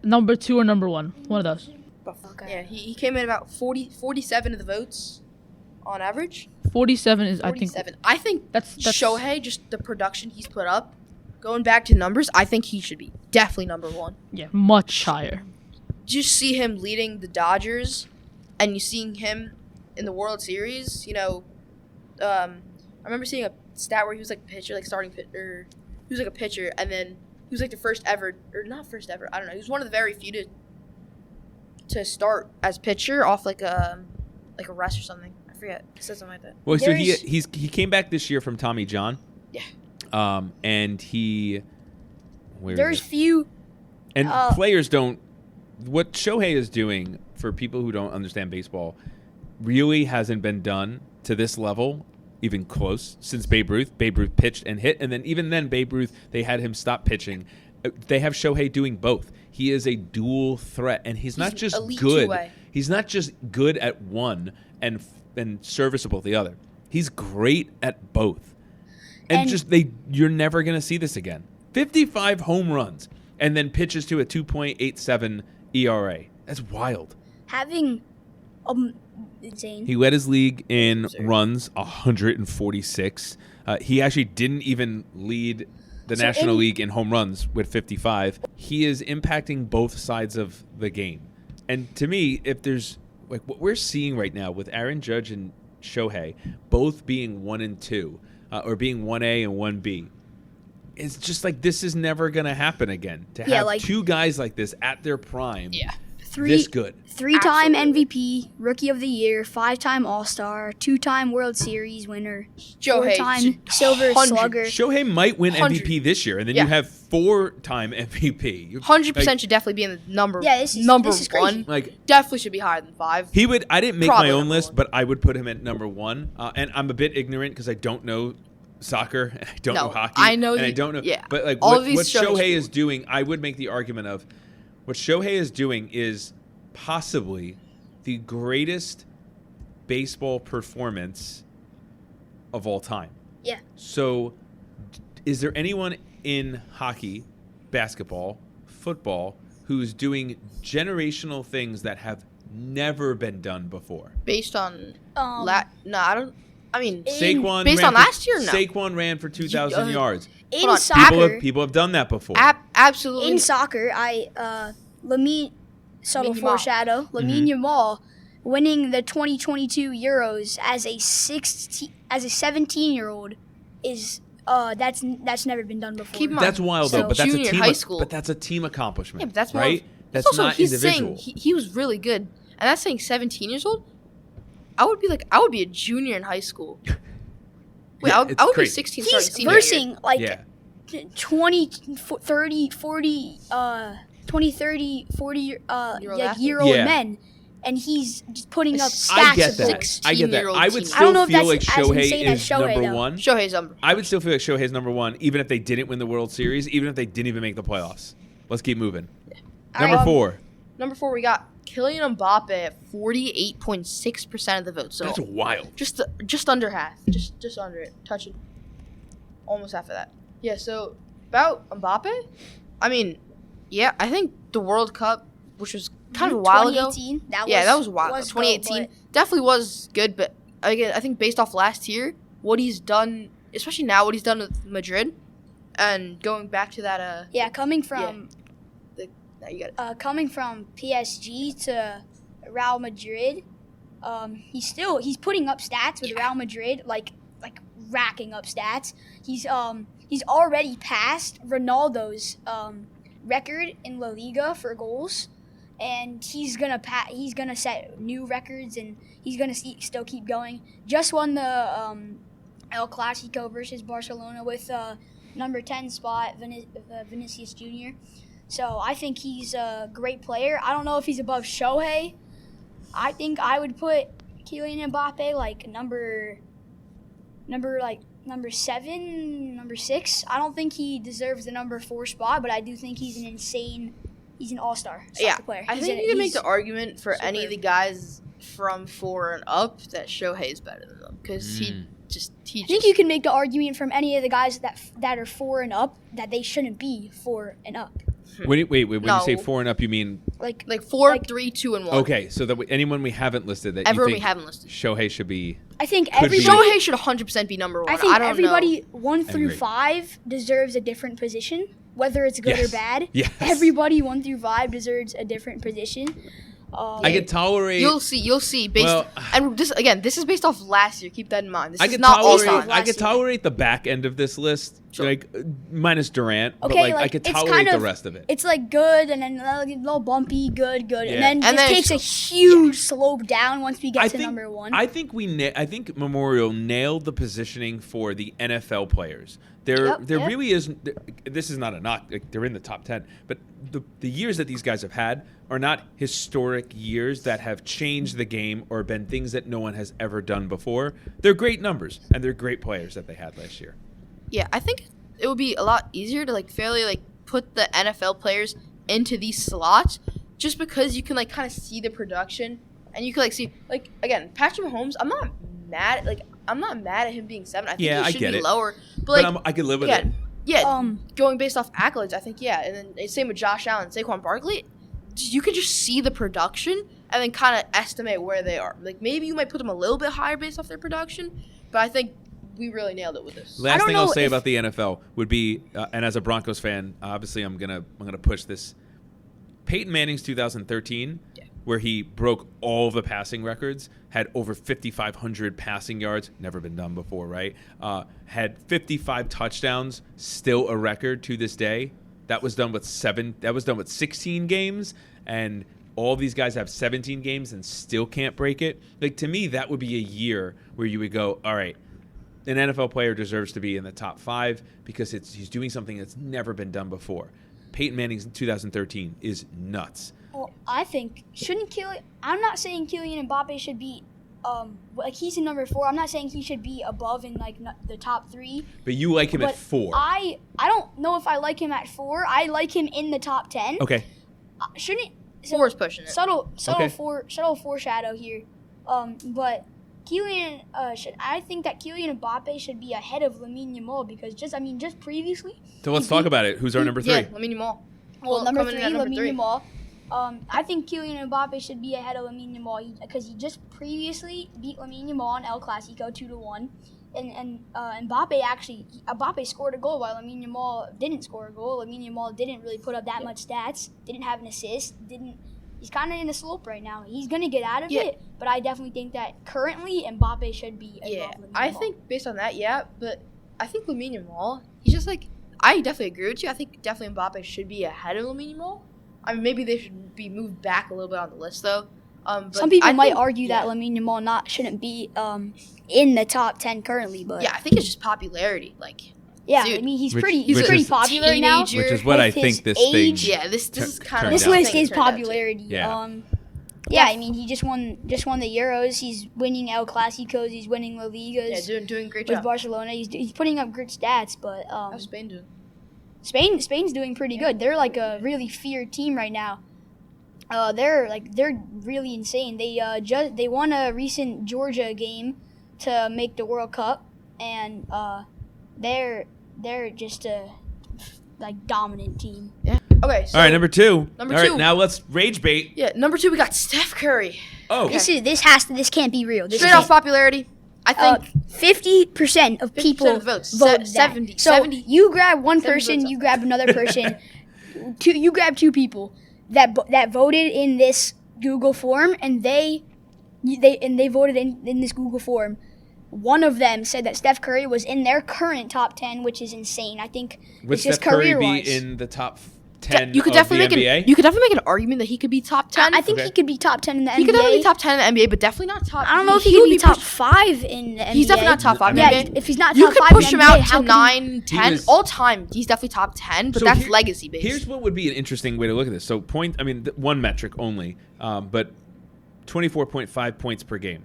Number 2 or number 1, one of those. Okay. Yeah, he came in about 47 of the votes on average. 47 is 47. I think that's Shohei, just the production he's put up, going back to numbers, I think he should be definitely number 1. yeah, much higher. Just see him leading the Dodgers, and you seeing him in the World Series. I remember seeing a stat where he was like a pitcher, like starting pitcher. He was like a pitcher, and then he was like the first ever, or not first ever. I don't know. He was one of the very few to start as pitcher off like a rest or something. I forget. It said something like that. Well, so he There's- he came back this year from Tommy John. Yeah. And he. Where is There's it? few. And Uh, players don't. What Shohei is doing for people who don't understand baseball really hasn't been done to this level, even close, since Babe Ruth. Babe Ruth pitched and hit, and then even then, Babe Ruth, they had him stop pitching. They have Shohei doing both. He is a dual threat, and he's not just elite good. two-way. He's not just good at one and serviceable at the other. He's great at both. And you're never going to see this again. 55 home runs and then pitches to a 2.87 ERA. That's wild. Having insane. He led his league in runs, 146. He actually didn't even lead the So National in- League in home runs with 55. He is impacting both sides of the game. And to me, if there's like what we're seeing right now with Aaron Judge and Shohei both being 1 and 2, or being 1A and 1B, it's just like this is never going to happen again. To have like- two guys like this at their prime. Yeah. this good. 3-time Absolutely. MVP, Rookie of the Year, 5-time All-Star, 2-time World Series winner, Shohei 4-time should- Silver 100. Slugger. Shohei might win 100. MVP this year, and then Yeah. you have 4-time MVP. 100% should definitely be in the number. Yeah, this is crazy. one. Like Definitely should be higher than 5. he would. I didn't make Probably my own number list, one. but I would put him at number 1. And I'm a bit ignorant because I don't know soccer. I don't No, know hockey. I know and I the- don't know. yeah. But like All what, of these what Shohei should Shohei be is one. doing, I would make the argument of what Shohei is doing is possibly the greatest baseball performance of all time. Yeah. So, is there anyone in hockey, basketball, football who's doing generational things that have never been done before? Based on no, I don't. I mean, Saquon based ran on for- last year, no. Saquon ran for 2,000 uh, yards. In Hold on, soccer, People have done that before. Absolutely. in soccer, Lamine subtle Yamal. foreshadow. Lamine Yamal winning the 2022 Euros as a 17-year-old is that's never been done before. Keep in mind, That's wild though, So- but that's a junior in team. high school. But that's a team accomplishment. Yeah, but that's more right. of- That's also, not he's individual. saying he was really good, and that's saying 17 years old. I would be a junior in high school. Wait, Yeah, I it's would be crazy. 16 He's starting senior year. versing like Yeah. 20, 30, 40, 20, 30, 40 Year-old athlete. year-old Yeah. men, and he's just putting up stats I get of that. like, 16-year-old I would team. still I don't know if feel like that's as Shohei insane as is Shohei, number though. 1. Shohei's number. I would still feel like Shohei's number 1, even if they didn't win the World Series, even if they didn't even make the playoffs. Let's keep moving. Number 4. Number 4, we got Kylian Mbappe at 48.6% of the vote. So That's wild. just under half, just under it, touching almost half of that. Yeah. So about Mbappe, I mean, yeah, I think the World Cup, which was kind of a while ago. 2018, that Was wild. was 2018 dope, definitely was good, but again, I think based off last year, what he's done, especially now, what he's done with Madrid, and going back to that. but yeah, Now you got it. coming from PSG to Real Madrid, he's putting up stats with Real Madrid, like racking up stats. He's already passed Ronaldo's record in La Liga for goals, and he's gonna set new records, and he's gonna still keep going. Just won the El Clasico versus Barcelona with number 10 spot Vinicius Jr. So I think he's a great player. I don't know if he's above Shohei. I think I would put Kylian Mbappe like number 7, number 6. I don't think he deserves the number 4 spot, but I do think he's an all-star soccer player. I think you can make the argument for any of the superb. guys from 4 and up that Shohei is better than them because he I think you can make the argument from any of the guys that are 4 and up that they shouldn't be 4 and up. When you say No. 4 and up, you mean Like 4, like- 3, 2, and 1. okay? So that anyone we haven't listed that Everyone you we think haven't listed. Shohei should be. I think Could be. everybody Shohei should 100% be number 1. I think don't everybody know. 1 through agree. 5 deserves a different position, whether it's good Yes. or bad. Yes. Everybody 1 through 5 deserves a different position. I could tolerate. You'll see. Based Well- and this is based off last year. Keep that in mind. This I is could not all tolerate. time. I could last year. tolerate the back end of this list, Sure. like minus Durant. but Okay, like I like, could it's tolerate kind the of- rest of it. It's like good, and then a little bumpy, good, Yeah. and then And just then takes a it's- huge slope down once we get to number 1. I think I think Memorial nailed the positioning for the NFL players. There Yep. really is. This is not a knock. Like, they're in the top 10, but the years that these guys have had are not historic years that have changed the game or been things that no one has ever done before. They're great numbers and they're great players that they had last year. Yeah, I think it would be a lot easier to fairly put the NFL players into these slots, just because you can kind of see the production and you can see again Patrick Mahomes. I'm not mad at him being 7. I think Yeah, I he should get be it. lower. But But I could live with yeah, it. yeah, going based off accolades, I think and then same with Josh Allen, Saquon Barkley. You can just see the production and then kind of estimate where they are. Maybe you might put them a little bit higher based off their production, but I think we really nailed it with this. I Last don't thing I'll know say if- about the NFL would be, and as a Broncos fan, obviously I'm gonna push this. Peyton Manning's 2013, where he broke all of the passing records, had over 5,500 passing yards, never been done before, right? Had 55 touchdowns, still a record to this day. That was done with 16 games, and all these guys have 17 games and still can't break it. Like, to me, that would be a year where you would go, all right, an NFL player deserves to be in the top 5 because he's doing something that's never been done before. Peyton Manning's in 2013 is nuts. Well, I think I'm not saying Kylian Mbappe should be like he's in number 4. I'm not saying he should be above in like the top 3. But you like him But at 4. I don't know if I like him at 4. I like him in the top 10. Okay. Shouldn't 4 is pushing it. subtle Okay. subtle foreshadow here. But Kylian I think that Kylian Mbappe should be ahead of Lamine Yamal because just previously. So let's talk about it. Who's our number 3? Yeah, Lamine Yamal. Well, number coming 3, in at number Lamine 3. Yamal. I think Kylian Mbappe should be ahead of Lamine Yamal because he just previously beat Lamine Yamal in El Clasico 2-1, and Mbappe scored a goal while Lamine Yamal didn't score a goal. Lamine Yamal didn't really put up that much stats, didn't have an assist, He's kind of in a slope right now. He's gonna get out of it, but I definitely think that currently Mbappe should be above Lamine Yamal. I think based on that, but I think Lamine Yamal, he's just like, I definitely agree with you. I think definitely Mbappe should be ahead of Lamine Yamal. I mean, maybe they should be moved back a little bit on the list, though. But Some people I might think- argue that Lamine Yamal shouldn't be in the top 10 currently, but Yeah, I think it's just popularity. Like, yeah, dude, I mean he's which- pretty which pretty is- popular now. teenager. Which is what I with his think this age. thing. yeah, this is kind of turned This down. was his turned out to. popularity. Yeah. Yeah, I mean he just won the Euros. He's winning El Clasicos. He's winning La Ligas Yeah, doing a great with job. Barcelona. He's putting up good stats, but How's Spain doing? Spain's doing pretty good. They're like a really feared team right now. They're really insane. They won a recent Georgia game to make the World Cup, and they're just a like dominant team. Okay, so All right, number 2. Number All right, 2. now let's rage bait. yeah, number 2 we got Steph Curry. Oh, This can't be real. This Straight off popularity, I think 50% of 50% people of votes. voted that. 70. So 70. you grab one 70 person, votes. you grab another person, you grab 2 people that voted in this Google form, and they voted in this Google form. One of them said that Steph Curry was in their current top 10, which is insane. I think would it's just Steph Curry be career-wise. in the top 10 You could of definitely the NBA? you could definitely make an argument that he could be top 10. I think Okay. he could be top 10 in the he NBA. could definitely be top 10 in the NBA, but definitely not top. I don't know if he could would be top pushed- 5 in the NBA. He's definitely not top 5 in the Yeah, NBA. if he's not You top could 5 push in him the NBA, out how to can 9, He 10 was- all time. He's definitely top 10, but So that's here- legacy based. Here's what would be an interesting way to look at this. So one metric only, but 24.5 points per game.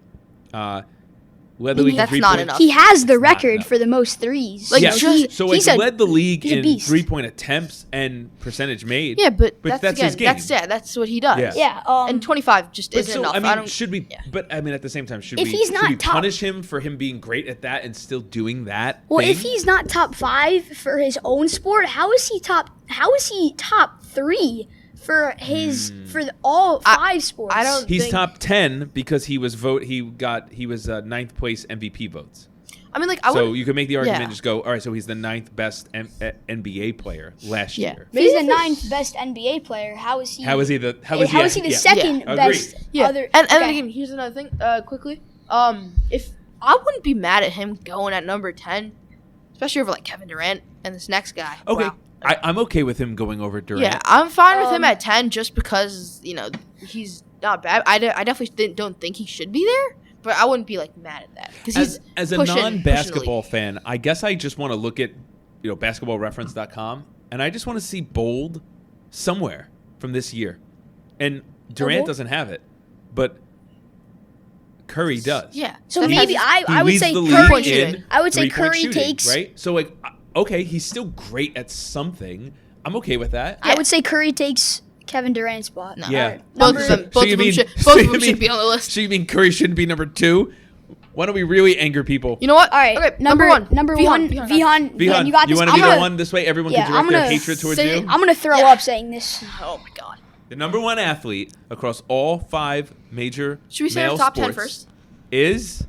Led the league in That's 3 not point- enough. He has the It's not record enough. for the most threes. Like, Yeah, just- so he's like a- led the league he's a in beast. 3-point attempts and percentage made. yeah, but But that's that's again, his game. that's what he does. Yeah. yeah, And 25 just But isn't so, enough. I mean, don't. should we? yeah. But I mean, at the same time, should If we? he's should not we top- punish him for him being great at that and still doing that? well, thing? if he's not top 5 for his own sport, how is he top 3 for his all 5 sports? I don't he's think- top 10 because he was 9th place MVP votes. I mean, like, I So would. you could make the argument yeah. and just go, all right, so he's the 9th best NBA player last Yeah. year. If he's the Maybe if 9th best NBA player, how is he? How is he the? How is he the yeah. second Yeah. best? Agreed. Yeah, Other, and okay. again, here's another thing. Quickly, if I wouldn't be mad at him going at number 10, especially over like Kevin Durant and this next guy. Okay, Wow. I'm okay with him going over Durant. Yeah, I'm fine with him Um, at 10 just because he's not bad. I definitely don't think he should be there, but I wouldn't be like mad at that because he's As a pushing- non-basketball fan, I guess I just want to look at basketballreference.com and I just want to see bold somewhere from this year. And Durant bold? doesn't have it, but Curry does. Yeah. So Steph maybe has- He I would leads say the Curry. league in I would say three-point Curry shooting, takes. right. So like, okay, he's still great at something. I'm okay with that. I would say Curry takes Kevin Durant's spot. No. Yeah. Both Number- of them, So both you of them mean- should, so both you of them mean- should be on the list. So you mean Curry shouldn't be number 2? Why don't we really anger people? You know what? All right, Okay, number one, Vihan. Vihan. Vihan, you got this. want to I'm be the gonna- one this way? Everyone Yeah, can I'm direct their gonna hatred towards say you. it. I'm gonna throw Yeah. up saying this. Oh my god. The number 1 athlete across all 5 major Should we say male our top 10 sports first? is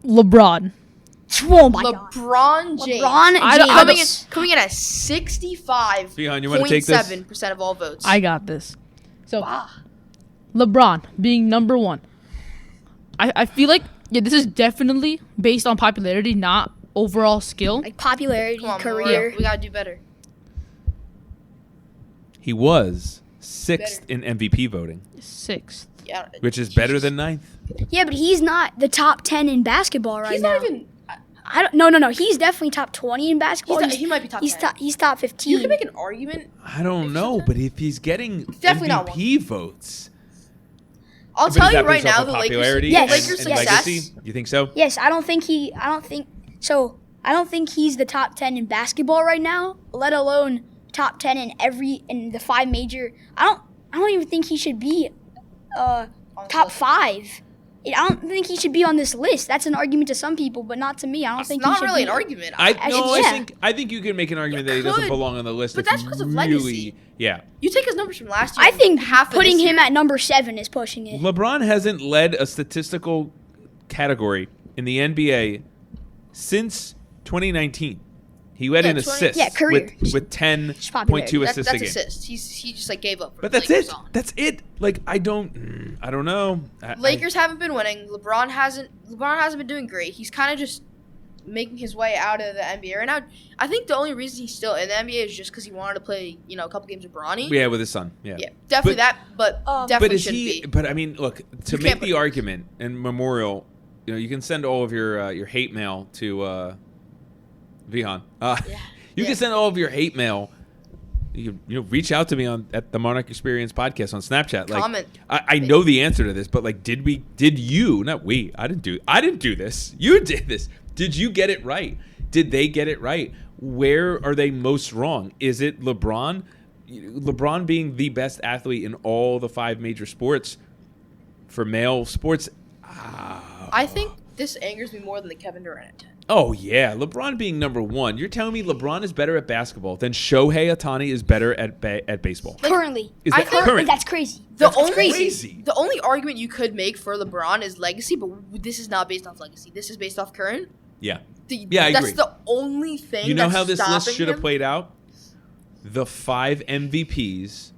LeBron. Oh my god. LeBron James. LeBron coming in, James. coming in at 65. Vihan, you wanna take this? 0.7% of all votes. I got this. So Wow. LeBron being number 1. I feel like this is definitely based on popularity, not overall skill. Like popularity, Come on, career. Maria, we gotta do better. he was 6th in MVP voting, 6th. Yeah, which is better than 9th. Yeah, but he's not the top 10 in basketball right he's now. not even. I don't. No. He's definitely top 20 in basketball. He might be top 10. He's top 15. You can make an argument. I don't know, but if he's getting Definitely not MVP votes, I'll but tell is you that right based off now, of the popularity Yes. Lakers' and success. legacy? You think so? Yes, I don't think so. I don't think he's the top 10 in basketball right now, let alone top 10 in the 5 major. I don't even think he should be top 5. I don't think he should be on this list. That's an argument to some people, but not to me. I don't It's think he not should really be. an argument. Yeah. I think you can make an argument You that he doesn't could, belong on the list. but if that's you 'cause of really, legacy. Yeah. You take his numbers from last year. I think half of putting this him year- at number 7 is pushing it. LeBron hasn't led a statistical category in the NBA since 2019. He led Yeah, in 20 assists Yeah, career. with 10.2 popularity. assists That's a game. assists. He just like gave up. But that's Lakers it. on. That's it. Like I don't know. Lakers haven't been winning. LeBron hasn't been doing great. He's kind of just making his way out of the NBA right now. I think the only reason he's still in the NBA is just because he wanted to play, a couple games with Bronny. Yeah, with his son. Yeah. Yeah, definitely But- that, but But definitely But is shouldn't he? be. But I mean, look, to You make can't the put- argument and memorial, you can send all of your hate mail to Vihan. You Yeah. can send all of your hate mail. You reach out to me at the Monarch Experience podcast on Snapchat. Like, Comment. I know the answer to this, but like, did you? Not we. I didn't do this. You did this. Did you get it right? Did they get it right? Where are they most wrong? Is it LeBron? LeBron being the best athlete in all the 5 major sports for male sports. I think this angers me more than the Kevin Durant at 10. Oh yeah, LeBron being number 1. You're telling me LeBron is better at basketball than Shohei Ohtani is better at baseball? Currently. Is I that think- current? That's crazy. The That's crazy. The only argument you could make for LeBron is legacy, but this is not based off legacy. This is based off current. Yeah. The, Yeah, I that's agree. the only thing. You know that's how this list stopping should have him? played out? The 5 MVPs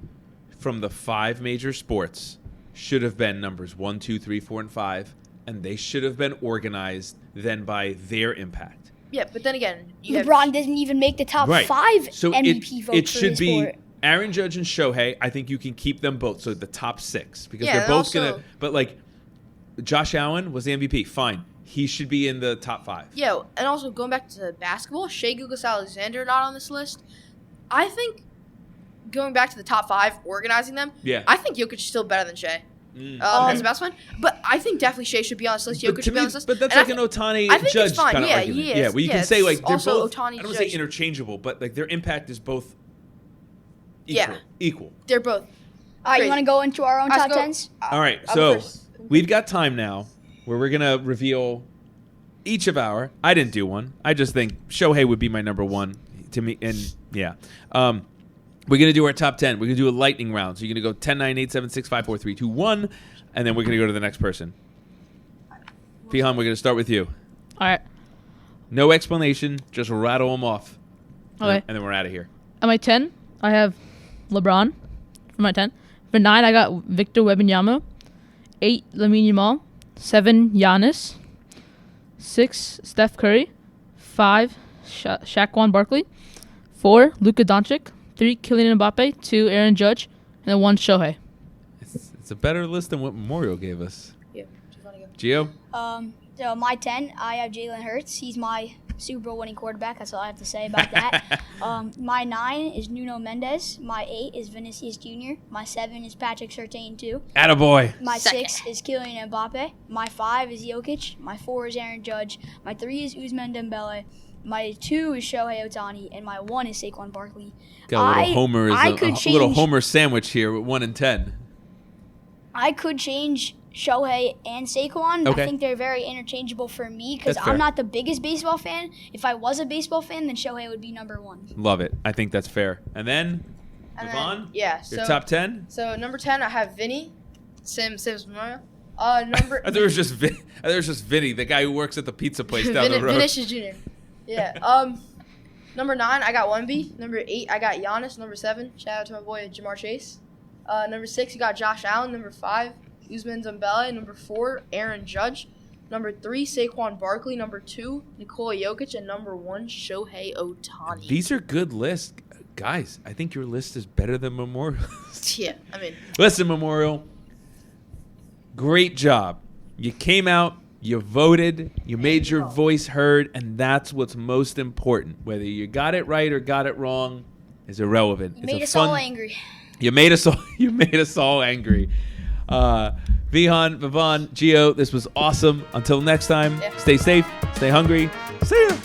from the 5 major sports should have been numbers 1, 2, 3, 4, and 5, and they should have been organized then by their impact. Yeah, but then again, you have- LeBron doesn't even make the top Right. 5 So MVP votes it for should his be sport. Aaron Judge and Shohei. I think you can keep them both. So the top 6 because Yeah, they're and both also- gonna. But like, Josh Allen was the MVP. Fine, he should be in the top 5. Yeah, and also going back to basketball, Shea Gilgeous-Alexander not on this list. I think going back to the top 5, organizing them. Yeah. I think Jokic is still better than Shea Mm. as a basketball. But I think definitely Shea should be on this list. But Jokic to should be me, on this list. but that's And like I an thi- Ohtani I think Judge it's fine. kind of Yeah, argument. he is. Yeah, where you Yeah, can say it's like they're also both. Ohtani I don't want to say Judge. interchangeable, but like their impact is both Yeah. equal. They're both. All right, you Crazy. want to go into our own Let's top go. 10s? All right, I'll so go first. we've got time now where we're gonna reveal each of our. I didn't do one. I just think Shohei would be my number 1 to me, and yeah. We're gonna do our top 10. We're gonna do a lightning round. So you're gonna go 10, 9, 8, 7, 6, 5, 4, 3, 2, 1, and then we're gonna go to the next person. Fihan, we're gonna start with you. All right. No explanation, just rattle them off. Okay. And then we're out of here. At my 10, I have LeBron for my 10. For 9, I got Victor Wembanyama. 8, Lamine Yamal. 7, Giannis. 6, Steph Curry. 5, Shaquan Barkley. 4, Luka Doncic. 3, Kylian Mbappe. 2, Aaron Judge. And then 1, Shohei. It's a better list than what Memorial gave us. Yeah. Just wanna go. Gio? So my 10, I have Jalen Hurts. He's my Super Bowl winning quarterback. That's all I have to say about that. My 9 is Nuno Mendes. My 8 is Vinicius Jr. My 7 is Patrick Surtain too. Attaboy. My Second. 6 is Kylian Mbappe. My 5 is Jokic. My 4 is Aaron Judge. My 3 is Ousmane Dembele. My 2 is Shohei Ohtani, and my 1 is Saquon Barkley. Got a little Homer, I a could little change- Homer sandwich here with 1 and 10. I could change Shohei and Saquon. Okay. I think they're very interchangeable for me because That's fair. I'm not the biggest baseball fan. If I was a baseball fan, then Shohei would be number 1. Love it. I think that's fair. And then, And Devon, then, yeah. your So top 10? So number 10, I have Vinny. Sims Memorial. Number. I thought it was just Vinny, the guy who works at the pizza place down the road. Vinicius Jr. Yeah. Number 9, I got Wemby. Number 8, I got Giannis. Number 7, shout out to my boy Jamar Chase. Number 6, you got Josh Allen. Number 5, Ousmane Dembele. Number 4, Aaron Judge. Number 3, Saquon Barkley. Number 2, Nikola Jokic. And number 1, Shohei Ohtani. These are good lists. guys, I think your list is better than Memorial. Yeah, I mean, Listen, Memorial, great job. You came out, you voted, you made your voice heard, and that's what's most important. Whether you got it right or got it wrong is irrelevant. Made us all angry. You made us all. You made us all angry. Vihan, Vivon, Gio, this was awesome. Until next time, Yeah. stay safe, stay hungry. See ya.